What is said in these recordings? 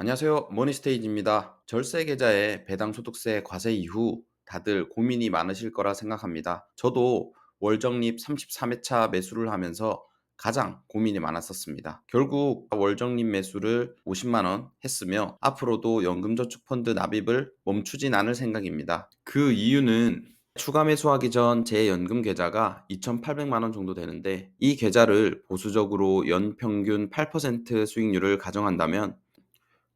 안녕하세요. 머니스테이지입니다. 절세 계좌의 배당 소득세 과세 이후 다들 고민이 많으실 거라 생각합니다. 저도 월적립 33회차 매수를 하면서 가장 고민이 많았었습니다. 결국 월적립 매수를 50만 원 했으며 앞으로도 연금저축펀드 납입을 멈추진 않을 생각입니다. 그 이유는 추가 매수하기 전 제 연금 계좌가 2,800만 원 정도 되는데 이 계좌를 보수적으로 연평균 8% 수익률을 가정한다면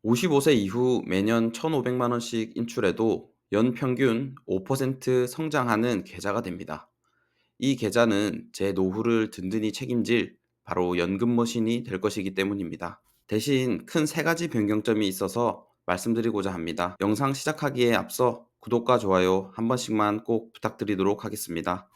55세 이후 매년 1,500만 원씩 인출해도 연평균 5% 성장하는 계좌가 됩니다. 이 계좌는 제 노후를 든든히 책임질 바로 연금머신이 될 것이기 때문입니다. 대신 큰 세 가지 변경점이 있어서 말씀드리고자 합니다. 영상 시작하기에 앞서 구독과 좋아요 한 번씩만 꼭 부탁드리도록 하겠습니다.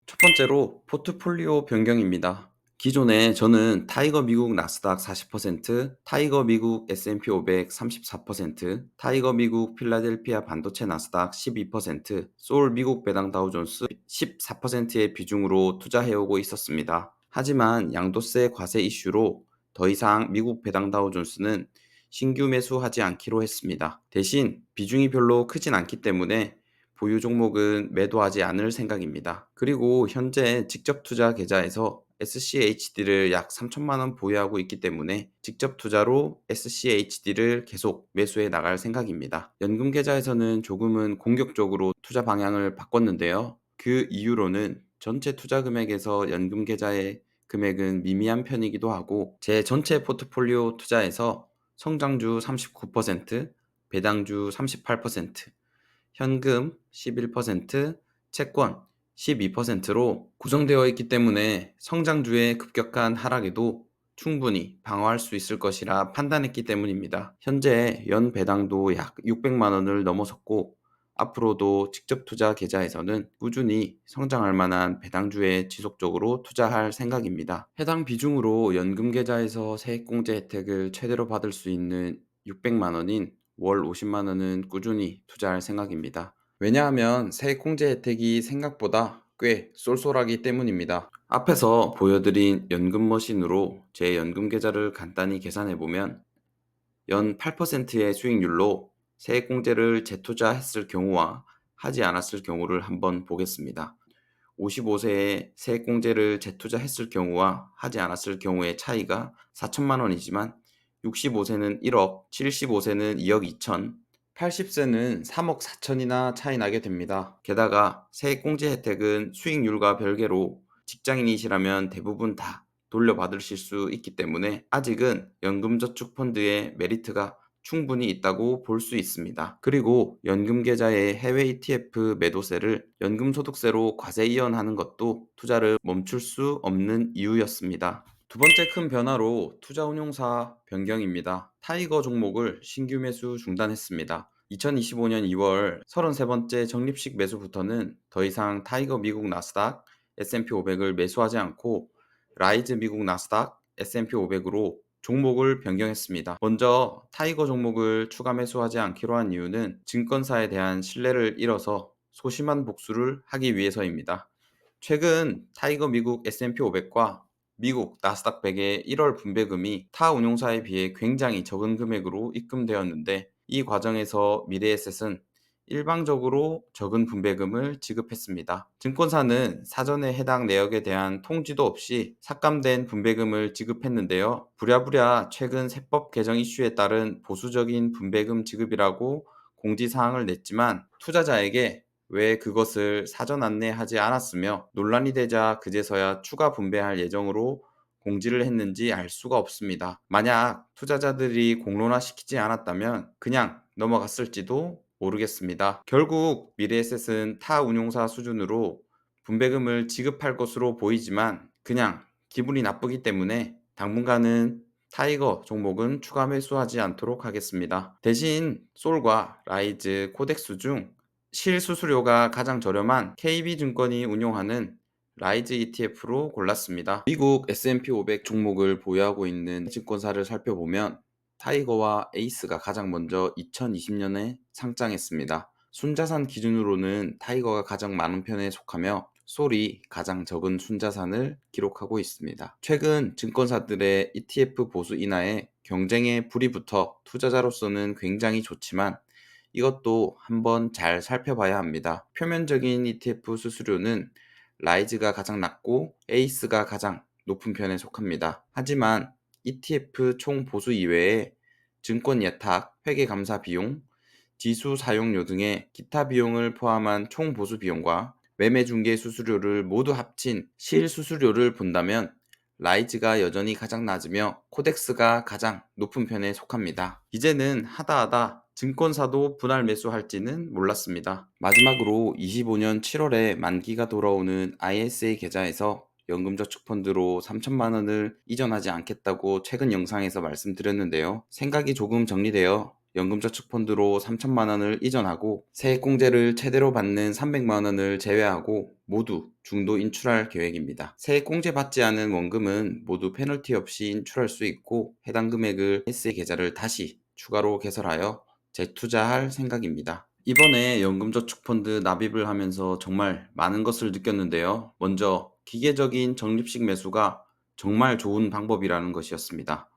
첫 번째로 포트폴리오 변경입니다. 기존에 저는 타이거 미국 나스닥 40%, 타이거 미국 S&P 500 34%, 타이거 미국 필라델피아 반도체 나스닥 12%, 소울 미국 배당 다우존스 14%의 비중으로 투자해오고 있었습니다. 하지만 양도세 과세 이슈로 더 이상 미국 배당 다우존스는 신규 매수하지 않기로 했습니다. 대신 비중이 별로 크진 않기 때문에 보유 종목은 매도하지 않을 생각입니다. 그리고 현재 직접 투자 계좌에서 SCHD를 약 3천만 원 보유하고 있기 때문에 직접 투자로 SCHD를 계속 매수해 나갈 생각입니다. 연금 계좌에서는 조금은 공격적으로 투자 방향을 바꿨는데요. 그 이유로는 전체 투자 금액에서 연금 계좌의 금액은 미미한 편이기도 하고 제 전체 포트폴리오 투자에서 성장주 39%, 배당주 38%, 현금 11%, 채권 12%로 구성되어 있기 때문에 성장주의 급격한 하락에도 충분히 방어할 수 있을 것이라 판단했기 때문입니다. 현재 연 배당도 약 600만 원을 넘어섰고 앞으로도 직접 투자 계좌에서는 꾸준히 성장할 만한 배당주에 지속적으로 투자할 생각입니다. 해당 비중으로 연금 계좌에서 세액공제 혜택을 최대로 받을 수 있는 600만 원인 월 50만 원은 꾸준히 투자할 생각입니다. 왜냐하면 세액공제 혜택이 생각보다 꽤 쏠쏠하기 때문입니다. 앞에서 보여드린 연금머신으로 제 연금 계좌를 간단히 계산해보면 연 8%의 수익률로 세액공제를 재투자했을 경우와 하지 않았을 경우를 한번 보겠습니다. 55세에 세액공제를 재투자했을 경우와 하지 않았을 경우의 차이가 4천만 원이지만 65세는 1억, 75세는 2억 2천, 80세는 3억 4천이나 차이 나게 됩니다. 게다가 세액공제 혜택은 수익률과 별개로 직장인이시라면 대부분 다 돌려받으실 수 있기 때문에 아직은 연금저축펀드의 메리트가 충분히 있다고 볼 수 있습니다. 그리고 연금계좌의 해외 ETF 매도세를 연금소득세로 과세 이연하는 것도 투자를 멈출 수 없는 이유였습니다. 두 번째 큰 변화로 투자운용사 변경입니다. 타이거 종목을 신규 매수 중단했습니다. 2025년 2월 33번째 적립식 매수부터는 더 이상 타이거 미국 나스닥 S&P 500을 매수하지 않고 라이즈 미국 나스닥 S&P 500으로 종목을 변경했습니다. 먼저 타이거 종목을 추가 매수하지 않기로 한 이유는 증권사에 대한 신뢰를 잃어서 소심한 복수를 하기 위해서입니다. 최근 타이거 미국 S&P 500과 미국 나스닥 100의 1월 분배금이 타 운용사에 비해 굉장히 적은 금액으로 입금되었는데 이 과정에서 미래에셋은 일방적으로 적은 분배금을 지급했습니다. 증권사는 사전에 해당 내역에 대한 통지도 없이 삭감된 분배금을 지급했는데요. 부랴부랴 최근 세법 개정 이슈에 따른 보수적인 분배금 지급이라고 공지사항을 냈지만 투자자에게 왜 그것을 사전 안내하지 않았으며 논란이 되자 그제서야 추가 분배할 예정으로 공지를 했는지 알 수가 없습니다. 만약 투자자들이 공론화시키지 않았다면 그냥 넘어갔을지도 모르겠습니다. 결국 미래에셋은 타 운용사 수준으로 분배금을 지급할 것으로 보이지만 그냥 기분이 나쁘기 때문에 당분간은 타이거 종목은 추가 매수하지 않도록 하겠습니다. 대신 솔과 라이즈, 코덱스 중 실수수료가 가장 저렴한 KB증권이 운용하는 라이즈 ETF로 골랐습니다. 미국 S&P 500 종목을 보유하고 있는 증권사를 살펴보면 타이거와 에이스가 가장 먼저 2020년에 상장했습니다. 순자산 기준으로는 타이거가 가장 많은 편에 속하며 솔이 가장 적은 순자산을 기록하고 있습니다. 최근 증권사들의 ETF 보수 인하에 경쟁에 불이 붙어 투자자로서는 굉장히 좋지만 이것도 한번 잘 살펴봐야 합니다. 표면적인 ETF 수수료는 라이즈가 가장 낮고 에이스가 가장 높은 편에 속합니다. 하지만 ETF 총 보수 이외에 증권 예탁, 회계 감사 비용, 지수 사용료 등의 기타 비용을 포함한 총 보수 비용과 매매 중개 수수료를 모두 합친 실 수수료를 본다면 라이즈가 여전히 가장 낮으며 코덱스가 가장 높은 편에 속합니다. 이제는 하다하다 증권사도 분할 매수할지는 몰랐습니다. 마지막으로 25년 7월에 만기가 돌아오는 ISA 계좌에서 연금저축펀드로 3천만 원을 이전하지 않겠다고 최근 영상에서 말씀드렸는데요. 생각이 조금 정리되어 연금저축펀드로 3천만 원을 이전하고 세액공제를 최대로 받는 300만 원을 제외하고 모두 중도 인출할 계획입니다. 세액공제 받지 않은 원금은 모두 페널티 없이 인출할 수 있고 해당 금액을 ISA 계좌를 다시 추가로 개설하여 재투자할 생각입니다. 이번에 연금저축펀드 납입을 하면서 정말 많은 것을 느꼈는데요. 먼저 기계적인 적립식 매수가 정말 좋은 방법이라는 것이었습니다.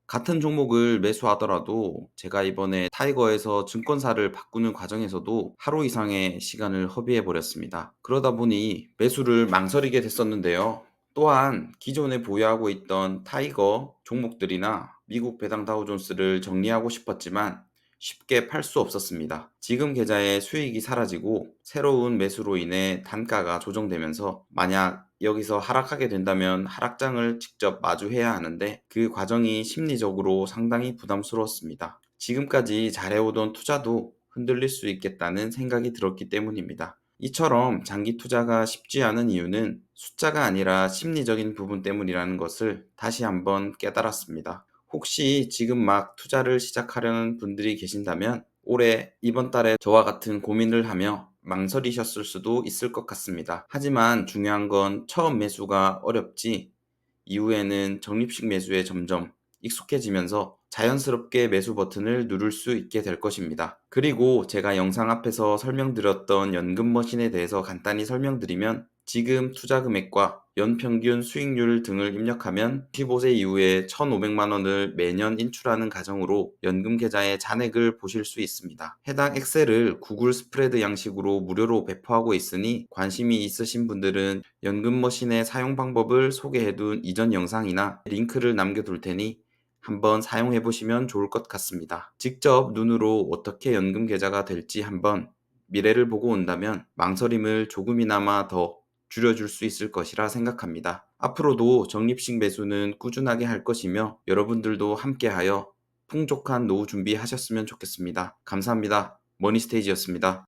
같은 종목을 매수하더라도 제가 이번에 타이거에서 증권사를 바꾸는 과정에서도 하루 이상의 시간을 허비해 버렸습니다. 그러다 보니 매수를 망설이게 됐었는데요. 또한 기존에 보유하고 있던 타이거 종목들이나 미국 배당 다우존스를 정리하고 싶었지만 쉽게 팔 수 없었습니다. 지금 계좌의 수익이 사라지고 새로운 매수로 인해 단가가 조정되면서 만약 여기서 하락하게 된다면 하락장을 직접 마주해야 하는데 그 과정이 심리적으로 상당히 부담스러웠습니다. 지금까지 잘해오던 투자도 흔들릴 수 있겠다는 생각이 들었기 때문입니다. 이처럼 장기 투자가 쉽지 않은 이유는 숫자가 아니라 심리적인 부분 때문이라는 것을 다시 한번 깨달았습니다. 혹시 지금 막 투자를 시작하려는 분들이 계신다면 올해 이번 달에 저와 같은 고민을 하며 망설이셨을 수도 있을 것 같습니다. 하지만 중요한 건 처음 매수가 어렵지 이후에는 적립식 매수에 점점 익숙해지면서 자연스럽게 매수 버튼을 누를 수 있게 될 것입니다. 그리고 제가 영상 앞에서 설명드렸던 연금 머신에 대해서 간단히 설명드리면 지금 투자 금액과 연평균 수익률 등을 입력하면 15세 이후에 1,500만 원을 매년 인출하는 가정으로 연금 계좌의 잔액을 보실 수 있습니다. 해당 엑셀을 구글 스프레드 양식으로 무료로 배포하고 있으니 관심이 있으신 분들은 연금 머신의 사용 방법을 소개해둔 이전 영상이나 링크를 남겨둘 테니 한번 사용해 보시면 좋을 것 같습니다. 직접 눈으로 어떻게 연금 계좌가 될지 한번 미래를 보고 온다면 망설임을 조금이나마 더 줄여줄 수 있을 것이라 생각합니다. 앞으로도 적립식 매수는 꾸준하게 할 것이며 여러분들도 함께하여 풍족한 노후 준비하셨으면 좋겠습니다. 감사합니다. 머니스테이지였습니다.